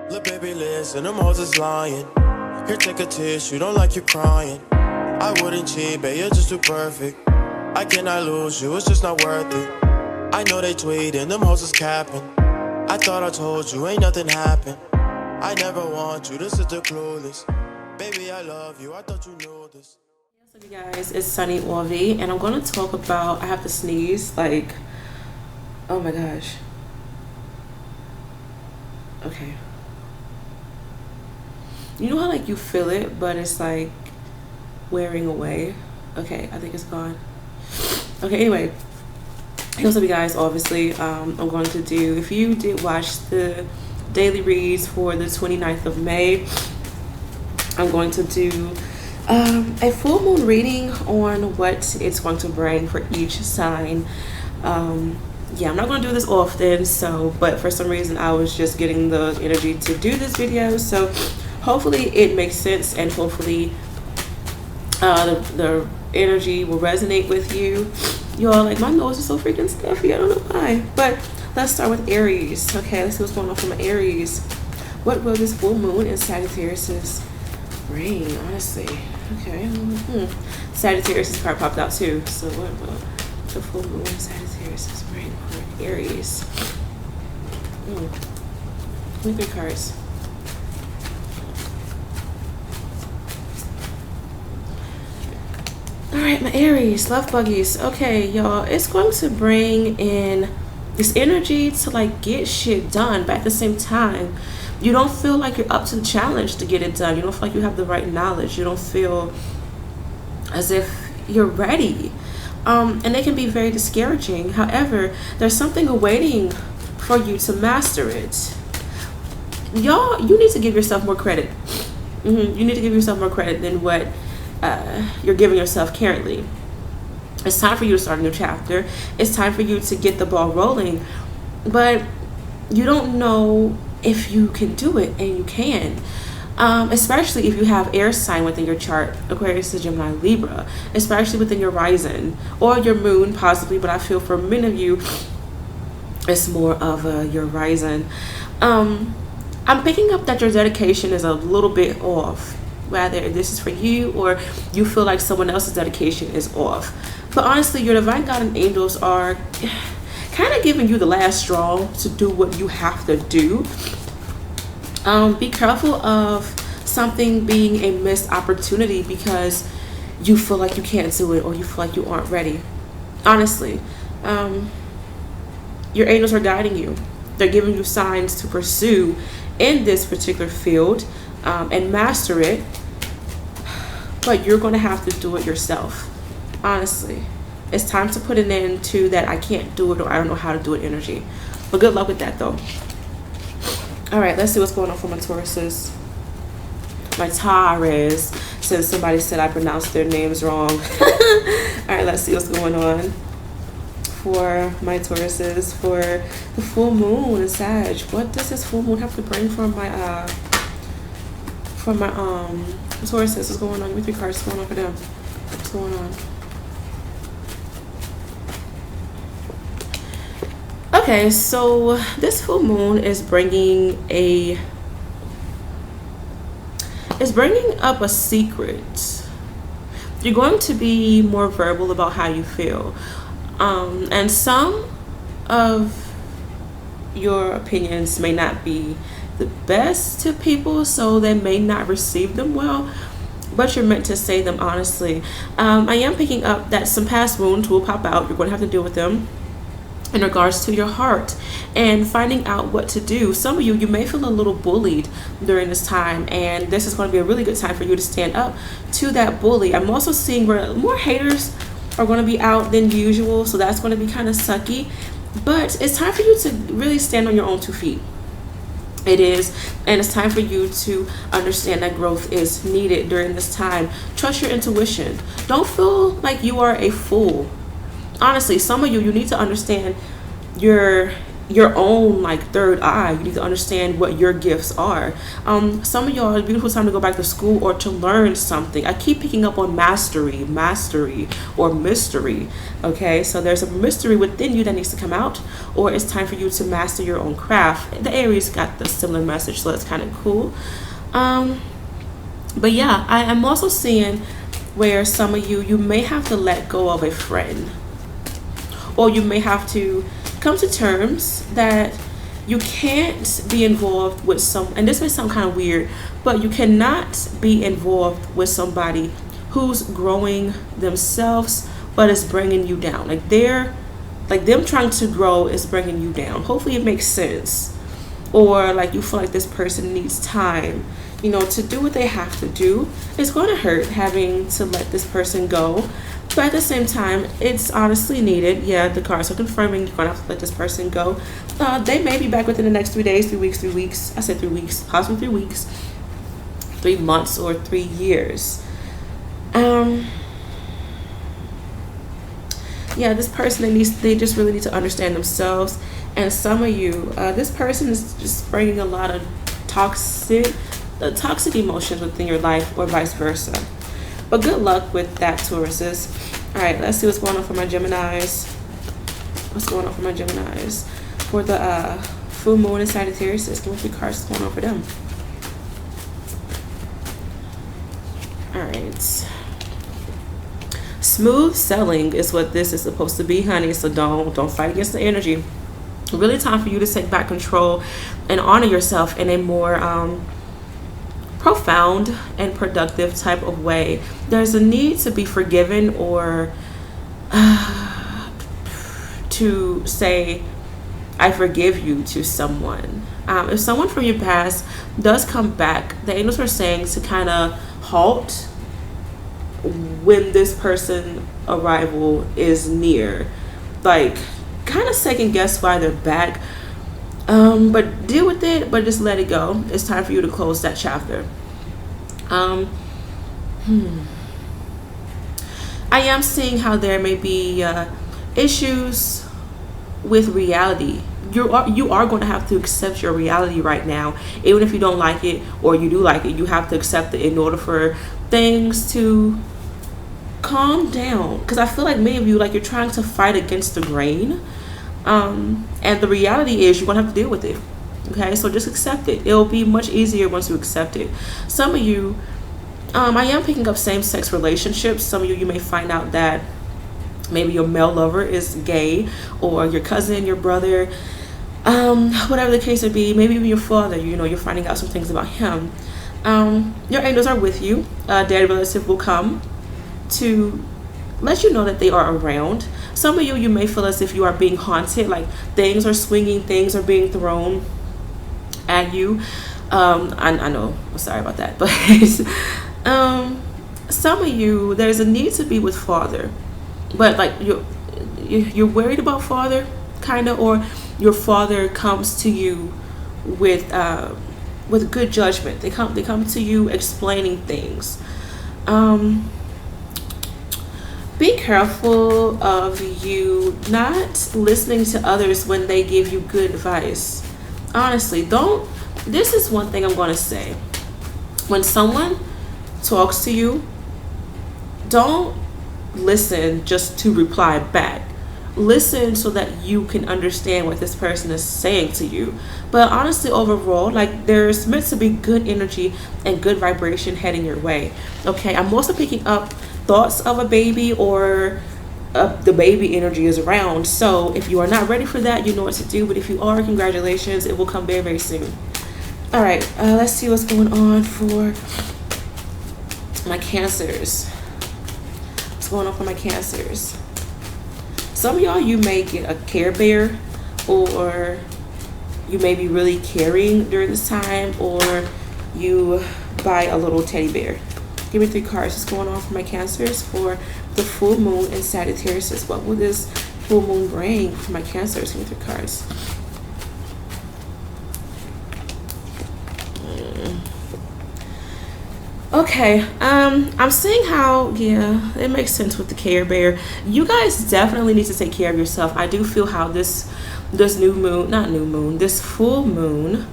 Look, baby, listen, them hoes is lying. Here, take a tissue, don't like you crying. I wouldn't cheat, babe, you're just too perfect. I cannot lose you, it's just not worth it. I know they tweeting, them hoes is capping. I thought I told you, ain't nothing happened. I never want you, this is the clueless. Baby, I love you, I thought you knew this. What's up, you guys? It's Sunny Orvi, and I'm going to talk about, I have to sneeze, like, oh my gosh. Okay. You know how, like, you feel it, but it's, like, wearing away? Okay, I think it's gone. Okay, anyway. Hey, what's up, you guys? Obviously, I'm going to do, if you did watch the daily reads for the 29th of May, I'm going to do a full moon reading on what it's going to bring for each sign. Yeah, I'm not going to do this often, but for some reason I was just getting the energy to do this video, so hopefully it makes sense, and hopefully the energy will resonate with you. Y'all, like, my nose is so freaking stuffy, I don't know why. But let's start with Aries. Okay, let's see what's going on for my Aries. What will this full moon in Sagittarius bring, honestly? Okay. Sagittarius card popped out too. So what will the full moon in Sagittarius bring for Aries? 3 cards. Alright, my Aries, love buggies. Okay, y'all, it's going to bring in this energy to, like, get shit done, but at the same time, you don't feel like you're up to the challenge to get it done. You don't feel like you have the right knowledge. You don't feel as if you're ready. And they can be very discouraging. However, there's something awaiting for you to master it. Y'all, you need to give yourself more credit. You need to give yourself more credit than what you're giving yourself currently. It's time for you to start a new chapter. It's time for you to get the ball rolling, but you don't know if you can do it, and you can, especially if you have air sign within your chart, Aquarius, Gemini, Libra, especially within your rising or your moon possibly, but I feel for many of you it's more of your rising. I'm picking up that your dedication is a little bit off, whether this is for you or you feel like someone else's dedication is off. But honestly, your divine God and angels are kind of giving you the last straw to do what you have to do. Be careful of something being a missed opportunity because you feel like you can't do it or you feel like you aren't ready. Honestly, your angels are guiding you. They're giving you signs to pursue in this particular field and master it, but you're going to have to do it yourself. Honestly, it's time to put an end to that I can't do it or I don't know how to do it energy. But good luck with that, though. All right, let's see what's going on for my Tauruses. My Taurus, since somebody said I pronounced their names wrong. All right, let's see what's going on for my Tauruses for the full moon in Sag. What does this full moon have to bring for my Tauruses? What's going on with your cards? What's going on for them? What's going on? Okay, so this full moon is bringing up a secret. You're going to be more verbal about how you feel, and some of your opinions may not be the best to people, so they may not receive them well, but you're meant to say them honestly. I am picking up that some past wounds will pop out. You're going to have to deal with them in regards to your heart and finding out what to do. Some of you may feel a little bullied during this time, and this is going to be a really good time for you to stand up to that bully. I'm also seeing where more haters are going to be out than usual, so that's going to be kind of sucky, but it's time for you to really stand on your own 2 feet. It is, and it's time for you to understand that growth is needed during this time. Trust your intuition. Don't feel like you are a fool. Honestly, some of you need to understand your your own like third eye. You need to understand what your gifts are. Some of y'all, it's a beautiful time to go back to school or to learn something. I keep picking up on mastery or mystery. Okay, so there's a mystery within you that needs to come out, or it's time for you to master your own craft. The Aries got the similar message, so that's kind of cool. But yeah, I'm also seeing where some of you may have to let go of a friend, or you may have to come to terms that you can't be involved with and this may sound kind of weird, but you cannot be involved with somebody who's growing themselves but is bringing you down. Like them trying to grow is bringing you down. Hopefully it makes sense. Or like you feel like this person needs time, to do what they have to do. It's going to hurt having to let this person go, but at the same time, it's honestly needed. Yeah, the cards are confirming you're going to have to let this person go. They may be back within the next 3 days, 3 weeks. I said 3 weeks, possibly 3 weeks, 3 months, or 3 years. Yeah, this person, they just really need to understand themselves. And some of you, this person is just bringing a lot of toxic emotions within your life, or vice versa. But good luck with that, Tauruses. All right, let's see what's going on for my Geminis. For the full moon and Sagittarius, give me 3 cards. What's going on for them? All right. Smooth selling is what this is supposed to be, honey. So don't fight against the energy. Really time for you to take back control and honor yourself in a more profound and productive type of way. There's a need to be forgiven, or to say I forgive you to someone. If someone from your past does come back, the angels are saying to kind of halt when this person arrival is near. Like, kind of second guess why they're back, but deal with it, but just let it go. It's time for you to close that chapter. I am seeing how there may be issues with reality. You are going to have to accept your reality right now, even if you don't like it, or you do like it. You have to accept it in order for things to calm down, because I feel like many of you, like, you're trying to fight against the grain, and the reality is you're gonna have to deal with it. Okay, so just accept it. It'll be much easier once you accept it. Some of you, I am picking up same-sex relationships. Some of you may find out that maybe your male lover is gay, or your cousin, your brother, whatever the case may be. Maybe even your father, you're finding out some things about him. Your angels are with you. A dead relative will come to let you know that they are around. Some of you may feel as if you are being haunted, like things are swinging, things are being thrown at you. I know, I'm sorry about that, but some of you, there's a need to be with father, but like you're worried about father, kind of, or your father comes to you with good judgment. They come to you explaining things. Be careful of you not listening to others when they give you good advice. Honestly, this is one thing I'm going to say. When someone talks to you, don't listen just to reply back. Listen so that you can understand what this person is saying to you. But honestly, overall, like, there's meant to be good energy and good vibration heading your way. Okay, I'm also picking up thoughts of a baby, or the baby energy is around. So if you are not ready for that, you know what to do. But if you are, congratulations, it will come very, very soon. All right, let's see what's going on for my Cancers. What's going on for my Cancers? Some of y'all, you may get a Care Bear, or you may be really caring during this time, or you buy a little teddy bear. Give me 3 cards. What's going on for my Cancers for the full moon in Sagittarius? What will this full moon bring for my Cancers? Give me 3 cards. Okay, I'm seeing how, yeah, it makes sense with the Care Bear. You guys definitely need to take care of yourself. I do feel how this this this full moon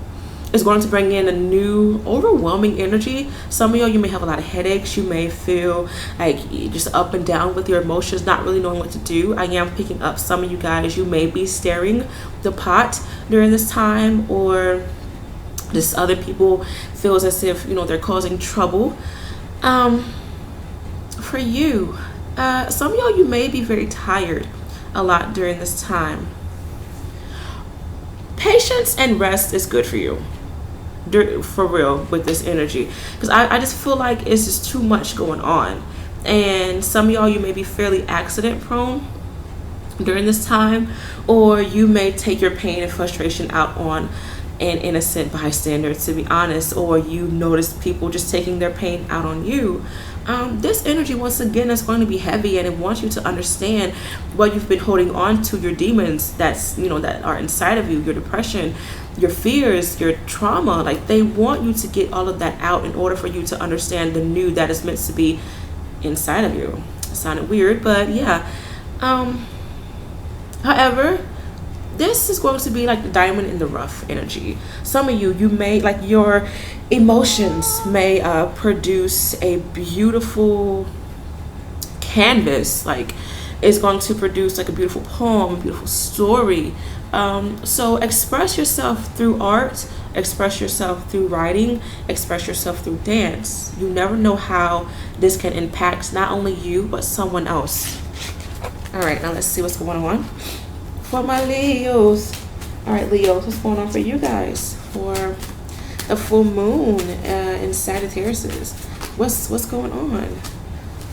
is going to bring in a new overwhelming energy. Some of you may have a lot of headaches. You may feel like just up and down with your emotions, not really knowing what to do. I am picking up some of you guys, you may be stirring the pot during this time, or just other people feels as if they're causing trouble. For you, some of y'all, you may be very tired a lot during this time. Patience and rest is good for you, for real, with this energy, because I just feel like it's just too much going on. And some of y'all, you may be fairly accident prone during this time, or you may take your pain and frustration out on an innocent bystander, to be honest, or you notice people just taking their pain out on you. This energy, once again, is going to be heavy, and it wants you to understand what you've been holding on to, your demons that are inside of you, your depression, your fears, your trauma. Like, they want you to get all of that out in order for you to understand the new that is meant to be inside of you. It sounded weird, but yeah. However, this is going to be like the diamond in the rough energy. Some of you may, like, your emotions may produce a beautiful canvas. Like, it's going to produce like a beautiful poem, a beautiful story. So express yourself through art, express yourself through writing, express yourself through dance. You never know how this can impact not only you, but someone else. All right, now let's see what's going on for my Leos. All right, Leos, what's going on for you guys for the full moon in Sagittarius? What's going on?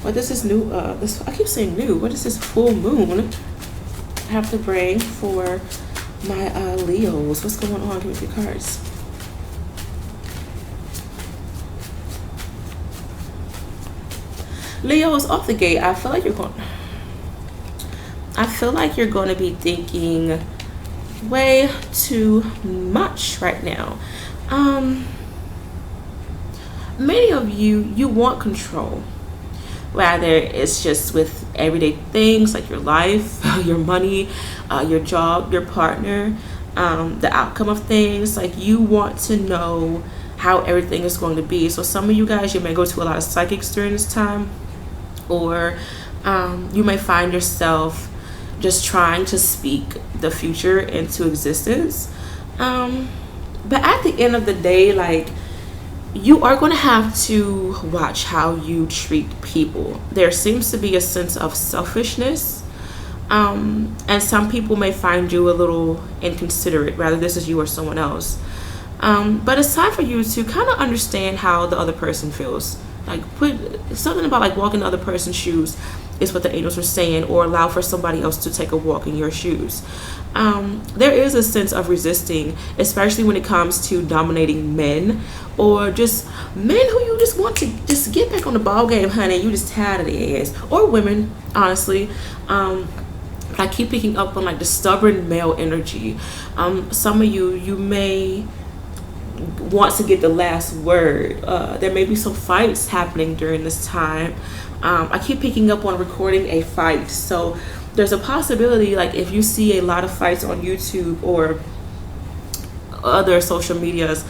What is this new? I keep saying new. What is this full moon have to bring for my Leos? What's going on? Give me a few cards. Leos, off the gate, I feel like you're going to be thinking way too much right now. Many of you want control, whether it's just with everyday things like your life, your money, your job, your partner, the outcome of things. Like, you want to know how everything is going to be. So some of you guys, you may go to a lot of psychics during this time, or you may find yourself just trying to speak the future into existence. But at the end of the day, like, you are going to have to watch how you treat people. There seems to be a sense of selfishness, and some people may find you a little inconsiderate, rather this is you or someone else. But it's time for you to kind of understand how the other person feels. Like, put something about like walking the other person's shoes is what the angels are saying, or allow for somebody else to take a walk in your shoes. There is a sense of resisting, especially when it comes to dominating men, or just men who you just want to just get back on the ball game, honey. You just tired of their ass, or women, honestly. I keep picking up on like the stubborn male energy. Some of you may want to get the last word. There may be some fights happening during this time. I keep picking up on recording a fight, so there's a possibility, like, if you see a lot of fights on YouTube or other social medias,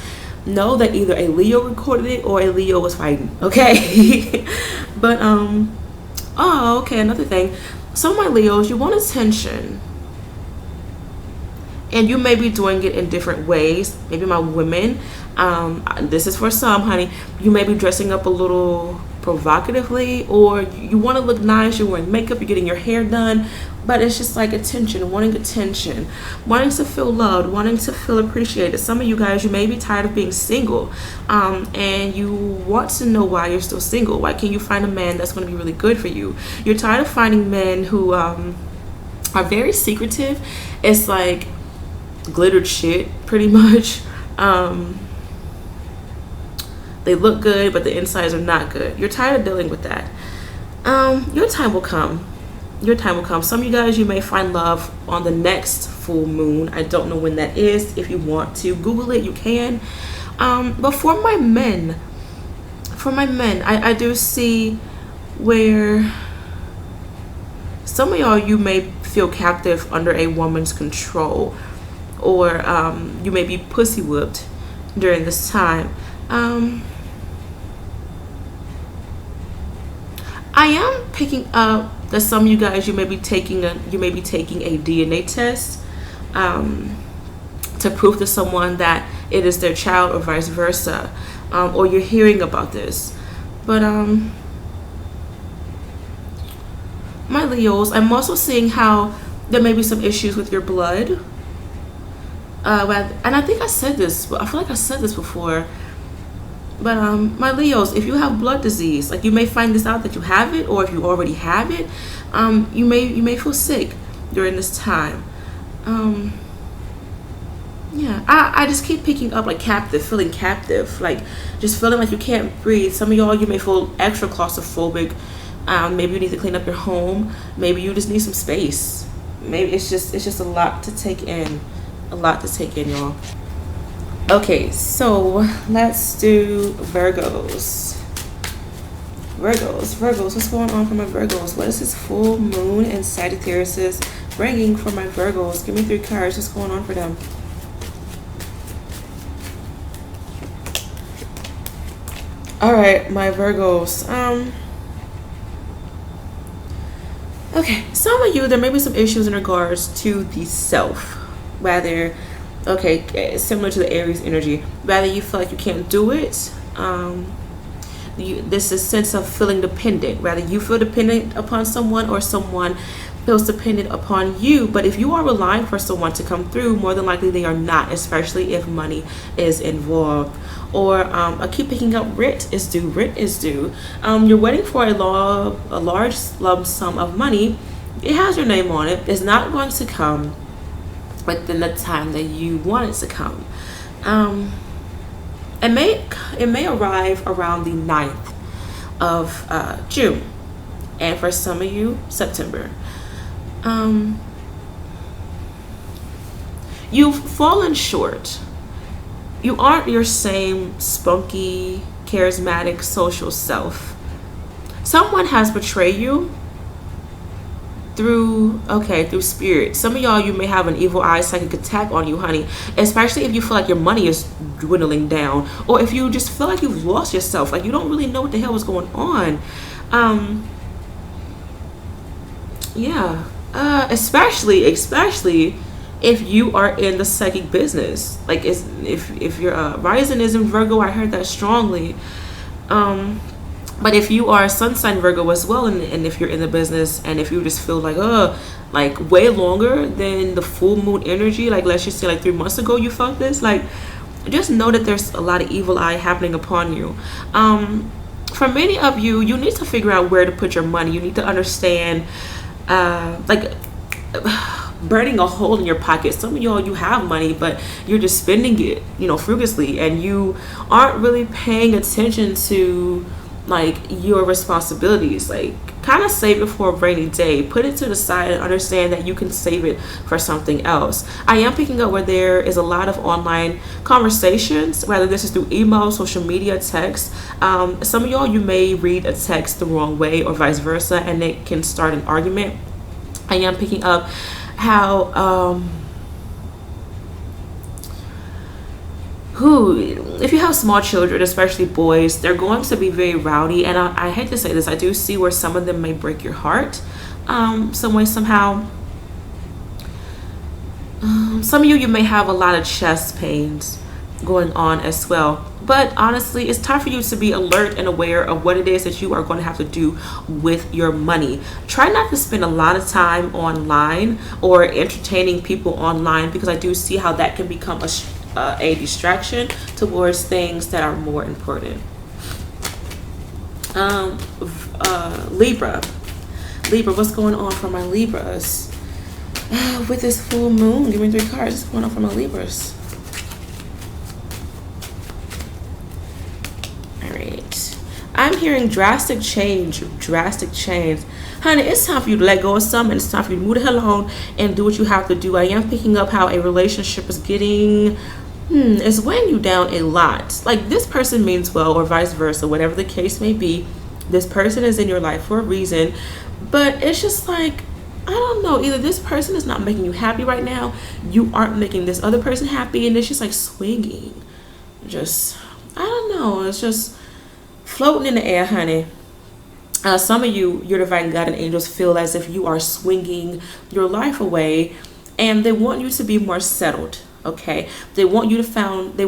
know that either a Leo recorded it or a Leo was fighting, okay? But okay, another thing, some of my Leos, you want attention, and you may be doing it in different ways. Maybe my women, this is for some, honey, you may be dressing up a little provocatively, or you want to look nice, you're wearing makeup, you're getting your hair done, but it's just like attention, wanting to feel loved, wanting to feel appreciated. Some of you guys, you may be tired of being single, and you want to know why you're still single. Why can't you find a man that's going to be really good for you? You're tired of finding men who are very secretive. It's like glittered shit, pretty much. They look good, but the insides are not good. You're tired of dealing with that. Your time will come. Your time will come. Some of you guys, you may find love on the next full moon. I don't know when that is. If you want to Google it, you can. But for my men, I do see where some of y'all, you may feel captive under a woman's control, or you may be pussy whipped during this time. I am picking up that some of you guys, you may be taking a DNA test to prove to someone that it is their child, or vice versa, or you're hearing about this. But my Leos, I'm also seeing how there may be some issues with your blood. And I think I said this, I feel like I said this before. But my Leos, if you have blood disease, like you may find this out that you have it, or if you already have it, you may feel sick during this time. Yeah, I just keep picking up like feeling captive, like just feeling like you can't breathe. Some of y'all, you may feel extra claustrophobic. Maybe you need to clean up your home. Maybe you just need some space. Maybe it's just a lot to take in, y'all. Okay, so let's do Virgos. What's going on for my Virgos? What is this full moon and Sagittarius bringing for my Virgos? Give me 3 cards. What's going on for them? All right, my Virgos. Okay, some of you, there may be some issues in regards to the self. Whether, okay, similar to the Aries energy, whether you feel like you can't do it. This is a sense of feeling dependent. Whether you feel dependent upon someone, or someone feels dependent upon you. But if you are relying for someone to come through, more than likely they are not, especially if money is involved. Or I keep picking up rent is due. You're waiting for a large lump sum of money. It has your name on it. It's not going to come within the time that you want it to come. It may arrive around the 9th of June, and for some of you, September. You've fallen short. You aren't your same spunky, charismatic, social self. Someone has betrayed you through spirit. Some of y'all, you may have an evil eye psychic attack on you, honey, especially if you feel like your money is dwindling down, or if you just feel like you've lost yourself, like you don't really know what the hell is going on. Especially if you are in the psychic business, like if your rising is in Virgo, I heard that strongly. But if you are a sun sign Virgo as well, and if you're in the business, and if you just feel like way longer than the full moon energy, like let's just say like 3 months ago you felt this, like just know that there's a lot of evil eye happening upon you. For many of you, you need to figure out where to put your money. You need to understand burning a hole in your pocket. Some of y'all, you have money, but you're just spending it, frugally, and you aren't really paying attention to like your responsibilities. Like, kind of save it for a rainy day. Put it to the side and understand that you can save it for something else. I am picking up where there is a lot of online conversations, whether this is through email, social media, text. Some of y'all, you may read a text the wrong way, or vice versa, and it can start an argument. I am picking up how if you have small children, especially boys, they're going to be very rowdy, and I hate to say this, I do see where some of them may break your heart some way, somehow. Some of you may have a lot of chest pains going on as well. But honestly, it's time for you to be alert and aware of what it is that you are going to have to do with your money. Try not to spend a lot of time online or entertaining people online, because I do see how that can become a distraction towards things that are more important. Libra, what's going on for my Libras with this full moon? Give me 3 cards. What's going on for my Libras? I'm hearing drastic change. Honey, it's time for you to let go of something. It's time for you to move the hell on and do what you have to do. I am picking up how a relationship is getting, it's weighing you down a lot. Like, this person means well, or vice versa, whatever the case may be. This person is in your life for a reason, but it's just like I don't know, either this person is not making you happy right now, you aren't making this other person happy, and it's just like swinging. Just, I don't know, it's just floating in the air, honey. Some of you, your divine God and angels feel as if you are swinging your life away, and they want you to be more settled. Okay, they want you to find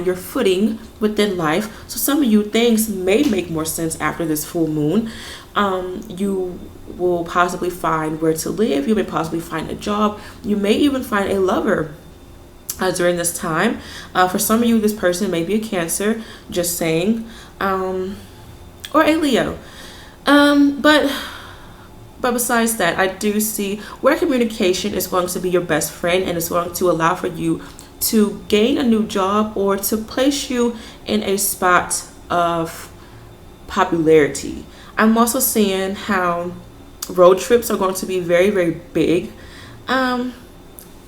your footing within life. So some of you, things may make more sense after this full moon. You will possibly find where to live. You may possibly find a job. You may even find a lover during this time. For some of you, this person may be a Cancer, just saying, or a Leo. But besides that, I do see where communication is going to be your best friend, and it's going to allow for you to gain a new job or to place you in a spot of popularity. I'm also seeing how road trips are going to be very, very big.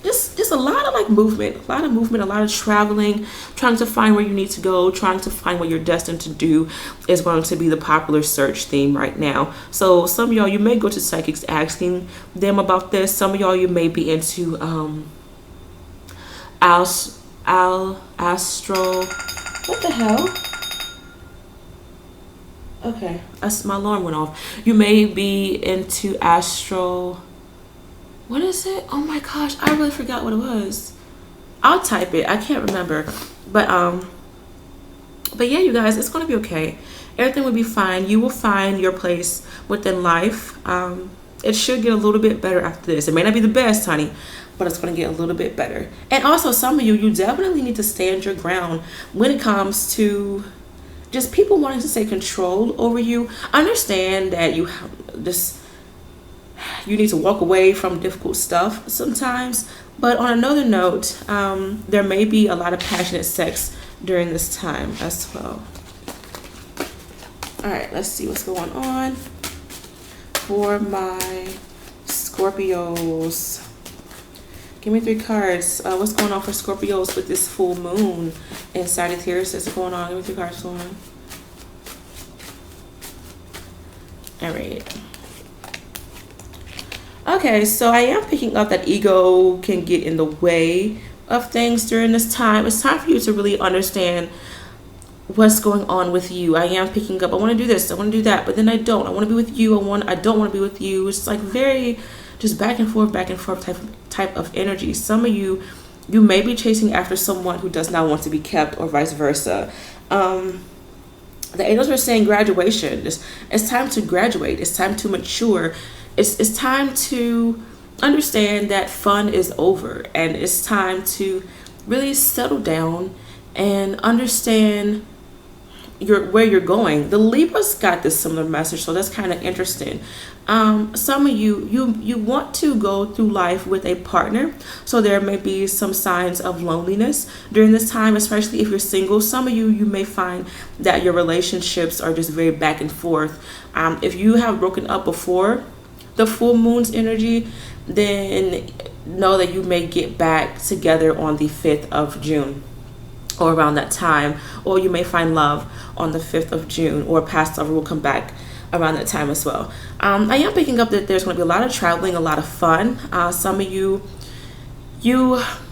Just a lot of like movement, a lot of traveling, trying to find where you need to go, trying to find what you're destined to do is going to be the popular search theme right now. So some of y'all, you may go to psychics asking them about this. Some of y'all, you may be into astro. What the hell? Okay, my alarm went off. You may be into astro. What is it? Oh my gosh, I really forgot what it was. I'll type it. I can't remember. But yeah, you guys, it's gonna be okay. Everything will be fine. You will find your place within life. It should get a little bit better after this. It may not be the best, honey, but it's gonna get a little bit better. And also, some of you definitely need to stand your ground when it comes to just people wanting to take control over you. Understand that you need to walk away from difficult stuff sometimes. But on another note, there may be a lot of passionate sex during this time as well. All right, let's see what's going on for my Scorpios. Give me 3 cards. What's going on for Scorpios with this full moon in Sagittarius? What's going on? Give me 3 cards going on. All right. Okay, so I am picking up that ego can get in the way of things during this time. It's time for you to really understand what's going on with you. I am picking up, I want to do this, I want to do that, but then I don't. I want to be with you, I don't want to be with you. It's like very just back and forth type of energy. Some of you may be chasing after someone who does not want to be kept, or vice versa. The angels are saying graduation. It's time to graduate. It's time to mature. It's time to understand that fun is over, and it's time to really settle down and understand where you're going. The Libras got this similar message, so that's kind of interesting. Some of you want to go through life with a partner, so there may be some signs of loneliness during this time, especially if you're single. Some of you may find that your relationships are just very back and forth. If you have broken up before the full moon's energy, then know that you may get back together on the 5th of June or around that time, or you may find love on the 5th of June, or past lover will come back around that time as well. I am picking up that there's going to be a lot of traveling, a lot of fun. Some of you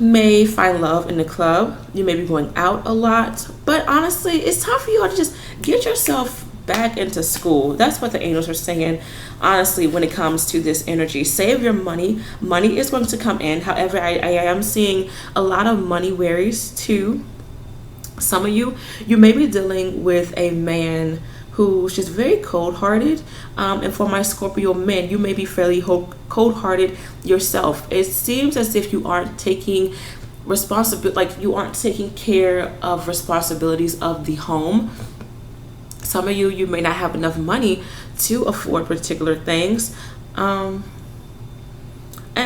may find love in the club. You may be going out a lot, but honestly, it's time for you to just get yourself back into school. That's what the angels are saying. Honestly, when it comes to this energy, save your money. Money is going to come in. However, I am seeing a lot of money worries too. Some of you may be dealing with a man who's just very cold-hearted. And for my Scorpio men, you may be fairly cold-hearted yourself. It seems as if you aren't taking responsibility, like you aren't taking care of responsibilities of the home. Some of you may not have enough money to afford particular things. And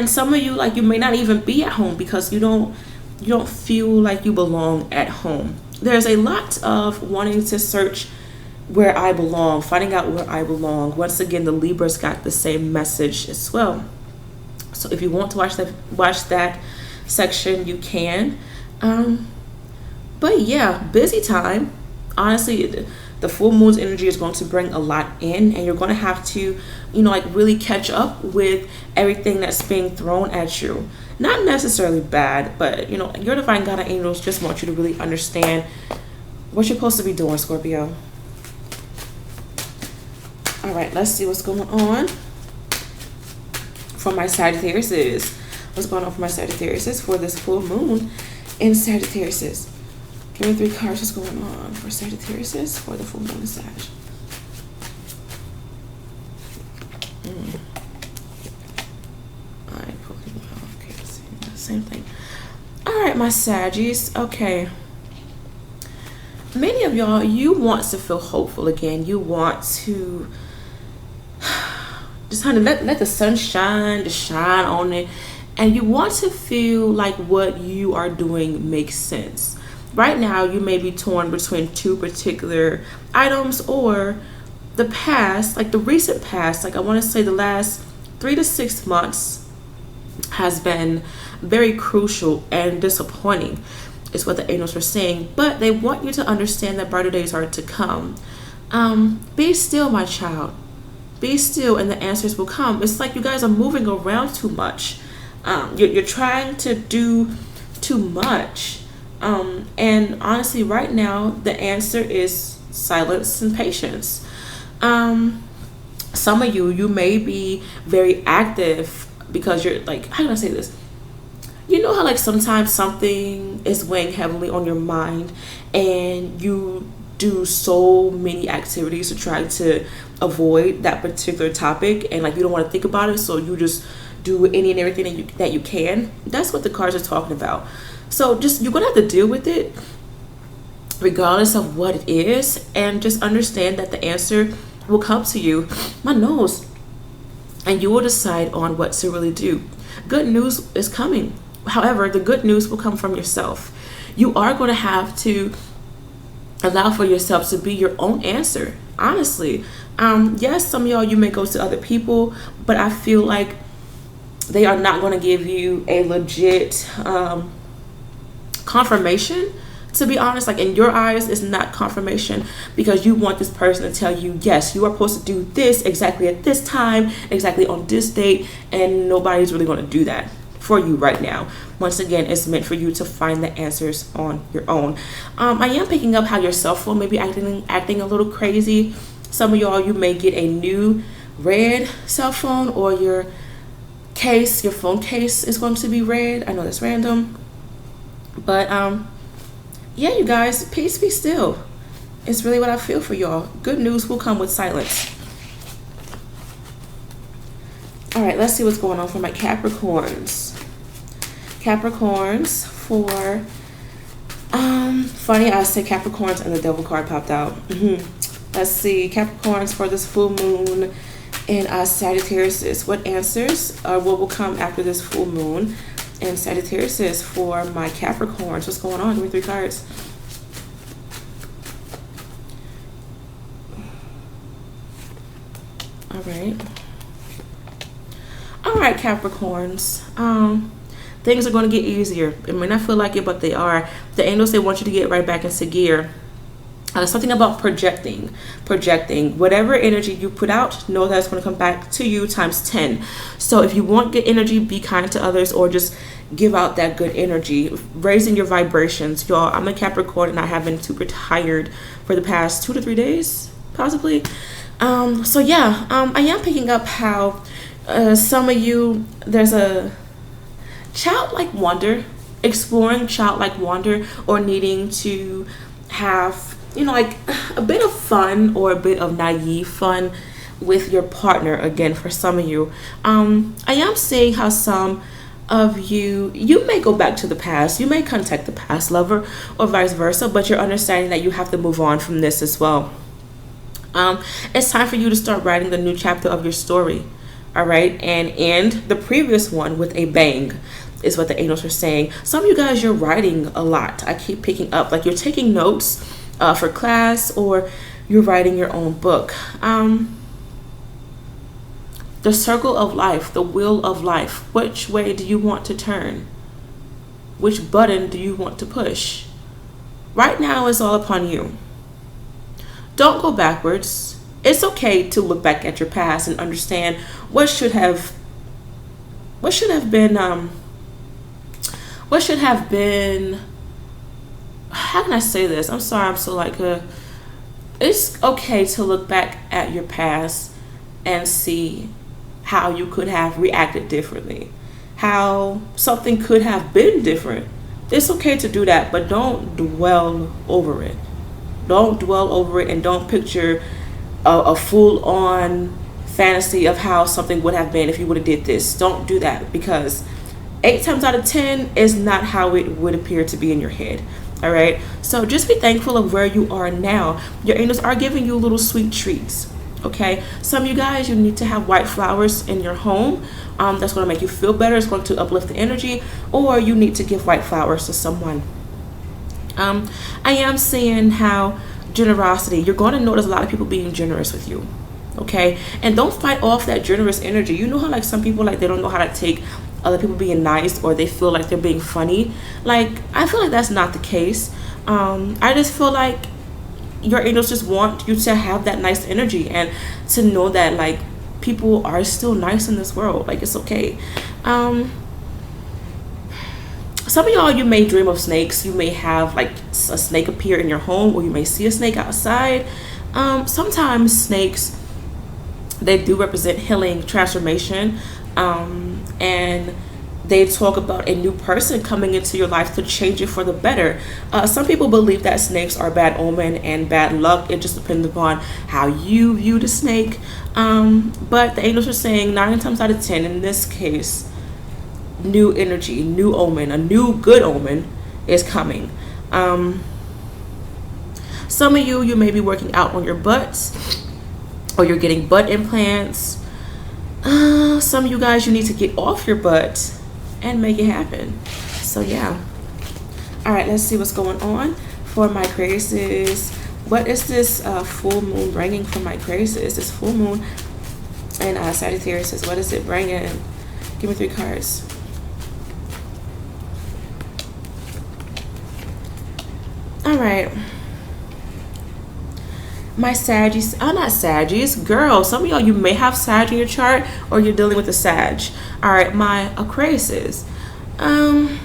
some of you, like, you may not even be at home because you don't feel like you belong at home. There's a lot of wanting to search where I belong, finding out where I belong. Once again, the Libras got the same message as well. So if you want to watch that section, you can. But yeah, busy time. Honestly, The full moon's energy is going to bring a lot in, and you're going to have to, like really catch up with everything that's being thrown at you. Not necessarily bad, but your divine guardian angels just want you to really understand what you're supposed to be doing, Scorpio. All right, let's see what's going on for my Sagittarius. What's going on for my Sagittarius for this full moon in Sagittarius? Give me 3 cards. What's going on for Sagittarius for the full moon in Sag? Okay, same thing. All right, my Saggies. Okay. Many of y'all, you want to feel hopeful again. You want to just honey, let the sun shine, just shine on it. And you want to feel like what you are doing makes sense. Right now, you may be torn between 2 particular items, or the past, like the recent past, like I want to say the last 3 to 6 months has been very crucial and disappointing, is what the angels were saying. But they want you to understand that brighter days are to come. Be still, my child. Be still, and the answers will come. It's like you guys are moving around too much. You're trying to do too much. And honestly, right now, the answer is silence and patience. Some of you may be very active because you're like, how can I say this? You know how like sometimes something is weighing heavily on your mind and you do so many activities to try to avoid that particular topic, and like you don't want to think about it, so you just do any and everything that you can. That's what the cards are talking about. So just, you're gonna have to deal with it regardless of what it is, and just understand that the answer will come to you, my nose, and you will decide on what to really do. Good news is coming. However, the good news will come from yourself. You are going to have to allow for yourself to be your own answer, honestly. Yes, some of y'all, you may go to other people, but I feel like they are not going to give you a legit confirmation. To be honest, like in your eyes, it's not confirmation, because you want this person to tell you, yes, you are supposed to do this exactly at this time, exactly on this date, and nobody's really going to do that for you right now. Once again, it's meant for you to find the answers on your own. I am picking up how your cell phone may be acting a little crazy. Some of y'all, you may get a new red cell phone, or your phone case is going to be red. I know that's random, but yeah, you guys, peace, be still. It's really what I feel for y'all. Good news will come with silence. All right, let's see what's going on for my Capricorns. Capricorns for, funny, I said Capricorns and the Devil card popped out. Let's see, Capricorns for this full moon in Sagittarius. What answers what will come after this full moon? And Sagittarius for my Capricorns. What's going on? Give me 3 cards. All right, Capricorns. Things are going to get easier. It may not feel like it, but they are. The angels, they want you to get right back into gear. Something about projecting. Whatever energy you put out, know that it's going to come back to you times 10. So if you want good energy, be kind to others, or just give out that good energy, raising your vibrations. Y'all, I'm a Capricorn and I have been super tired for the past 2 to 3 days, possibly. So yeah, I am picking up how some of you, there's a childlike wonder, exploring childlike wonder, or needing to have, like a bit of fun, or a bit of naive fun with your partner. Again, for some of you, I am seeing how some of you may go back to the past. You may contact the past lover, or vice versa, but you're understanding that you have to move on from this as well. It's time for you to start writing the new chapter of your story. All right, and end the previous one with a bang, is what the angels are saying. Some of you guys, you're writing a lot. I keep picking up, like you're taking notes for class, or you're writing your own book. The circle of life, the wheel of life. Which way do you want to turn? Which button do you want to push? Right now, it's all upon you. don't go backwards. It's okay to look back at your past and understand what should have been how can I say this? I'm sorry, I'm so like it's okay to look back at your past and see how you could have reacted differently, how something could have been different. It's okay to do that, but don't dwell over it. Don't dwell over it, and don't picture a full-on fantasy of how something would have been if you would have did this. Don't do that, because 8 times out of 10 is not how it would appear to be in your head. All right, so just be thankful of where you are now. Your angels are giving you little sweet treats. Okay, some of you guys, you need to have white flowers in your home. That's going to make you feel better. It's going to uplift the energy. Or you need to give white flowers to someone. I am seeing how generosity, you're going to notice a lot of people being generous with you. Okay, and don't fight off that generous energy. You know how like some people, like, they don't know how to take other people being nice, or they feel like they're being funny. Like, I feel like that's not the case. I just feel like your angels just want you to have that nice energy, and to know that like people are still nice in this world. Like, it's okay. Some of y'all, you may dream of snakes. You may have like a snake appear in your home, or you may see a snake outside. Sometimes snakes, they do represent healing, transformation, and they talk about a new person coming into your life to change it for the better. Some people believe that snakes are bad omen and bad luck. It just depends upon how you view the snake. But the angels are saying 9 times out of 10, in this case, new energy, new omen, a new good omen is coming. Some of you may be working out on your butts, or you're getting butt implants. Some of you guys, you need to get off your butt and make it happen. So yeah. All right, let's see what's going on for my Aquariuses. What is this full moon bringing for my Aquariuses? This full moon and Sagittarius, what is it bringing? Give me 3 cards. All right. My Saggies, not Saggies, girl, some of y'all, you may have Sag in your chart, or you're dealing with a Sag. All right, my Aquariuses, I'm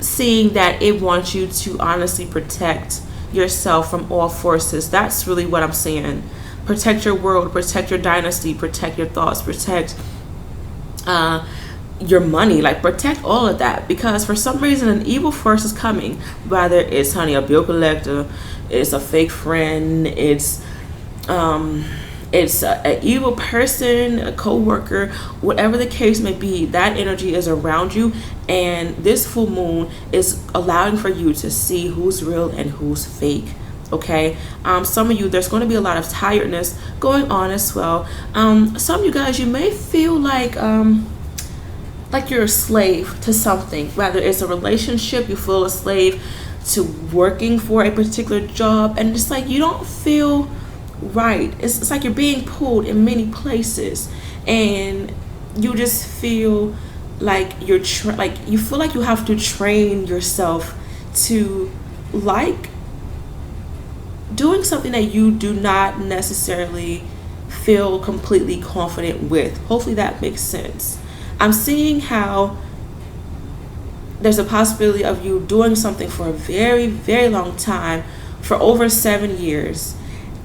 seeing that it wants you to honestly protect yourself from all forces. That's really what I'm seeing. Protect your world, protect your dynasty, protect your thoughts, protect your money, like protect all of that, because for some reason an evil force is coming. Whether it's, honey, a bill collector, it's a fake friend, it's an evil person, a co-worker, whatever the case may be, that energy is around you, and this full moon is allowing for you to see who's real and who's fake. Okay, some of you, there's going to be a lot of tiredness going on as well. Some of you guys, you may feel like you're a slave to something. Whether it's a relationship, you feel a slave to working for a particular job, and it's like you don't feel right. It's like you're being pulled in many places, and you just feel like you feel like you have to train yourself to like doing something that you do not necessarily feel completely confident with. Hopefully that makes sense. I'm seeing how there's a possibility of you doing something for a very, very long time, for over 7 years,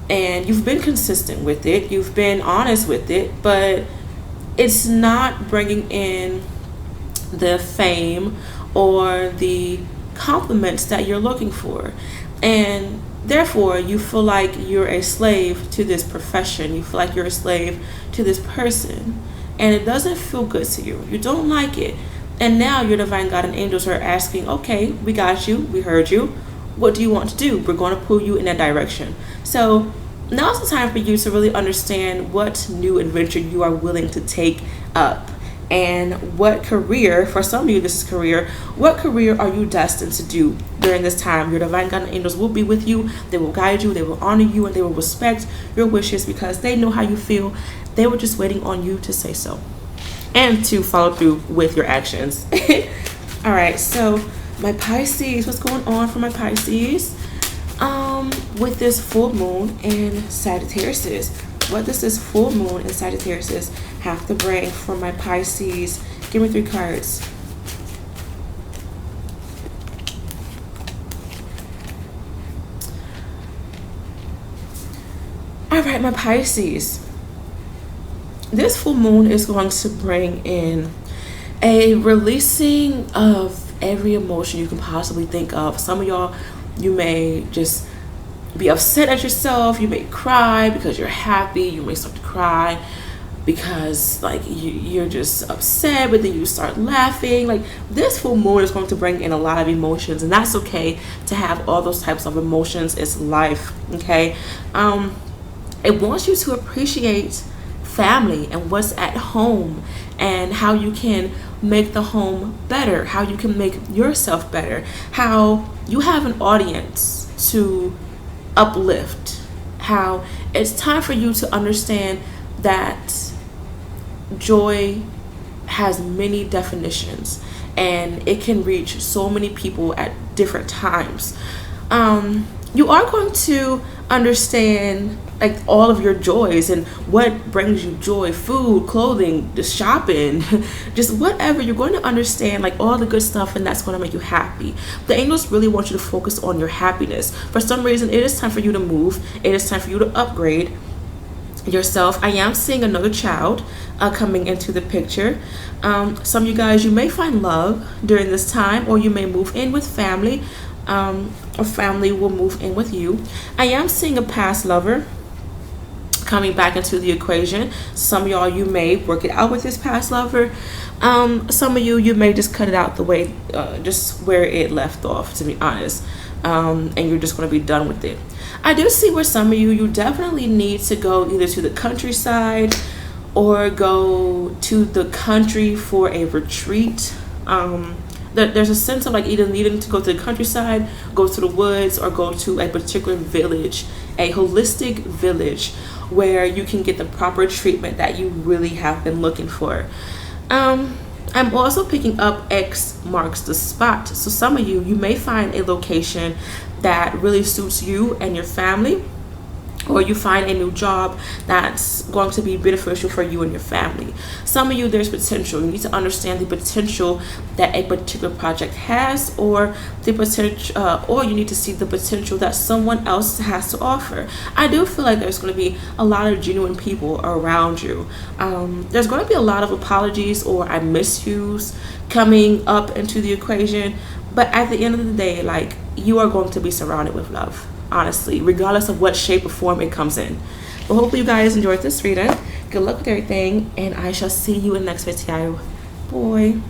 and you've been consistent with it, you've been honest with it, but it's not bringing in the fame or the compliments that you're looking for, and therefore you feel like you're a slave to this profession, you feel like you're a slave to this person, and it doesn't feel good to you. You don't like it. And now your divine God and angels are asking, okay, we got you, we heard you, what do you want to do? We're going to pull you in that direction. So now's the time for you to really understand what new adventure you are willing to take up, and what career, for some of you this is career, what career are you destined to do during this time. Your divine God and angels will be with you, they will guide you, they will honor you, and they will respect your wishes, because they know how you feel. They were just waiting on you to say so and to follow through with your actions. All right, so my Pisces, what's going on for my Pisces? With this full moon in Sagittarius, what does this full moon in Sagittarius have to bring for my Pisces? Give me 3 cards. All right, my Pisces. This full moon is going to bring in a releasing of every emotion you can possibly think of. Some of y'all, you may just be upset at yourself. You may cry because you're happy. You may start to cry because like you're just upset, but then you start laughing. Like, this full moon is going to bring in a lot of emotions, and that's okay to have all those types of emotions. It's life, okay? It wants you to appreciate family and what's at home, and how you can make the home better, how you can make yourself better, how you have an audience to uplift, how it's time for you to understand that joy has many definitions and it can reach so many people at different times. You are going to understand like all of your joys and what brings you joy: food, clothing, just shopping, just whatever. You're going to understand like all the good stuff, and that's going to make you happy. The angels really want you to focus on your happidness. For some reason, it is time for you to move. It is time for you to upgrade yourself. I am seeing another child coming into the picture. Some of you guys, you may find love during this time, or you may move in with family, or family will move in with you. I am seeing a past lover coming back into the equation. Some of y'all, you may work it out with this past lover. Some of you, you may just cut it out the way, just where it left off, to be honest. And you're just going to be done with it. I do see where some of you, you definitely need to go either to the countryside or go to the country for a retreat. There's a sense of like either needing to go to the countryside, go to the woods, or go to a particular village, a holistic village where you can get the proper treatment that you really have been looking for. I'm also picking up X marks the spot. So some of you, you may find a location that really suits you and your family, or you find a new job that's going to be beneficial for you and your family. Some of you, there's potential. You need to understand the potential that a particular project has, or the potential, or you need to see the potential that someone else has to offer. I do feel like there's going to be a lot of genuine people around you. There's going to be a lot of apologies or I miss yous coming up into the equation, but at the end of the day, like, you are going to be surrounded with love, honestly, regardless of what shape or form it comes in. But hopefully you guys enjoyed this reading. Good luck with everything, and I shall see you in the next video. Bye.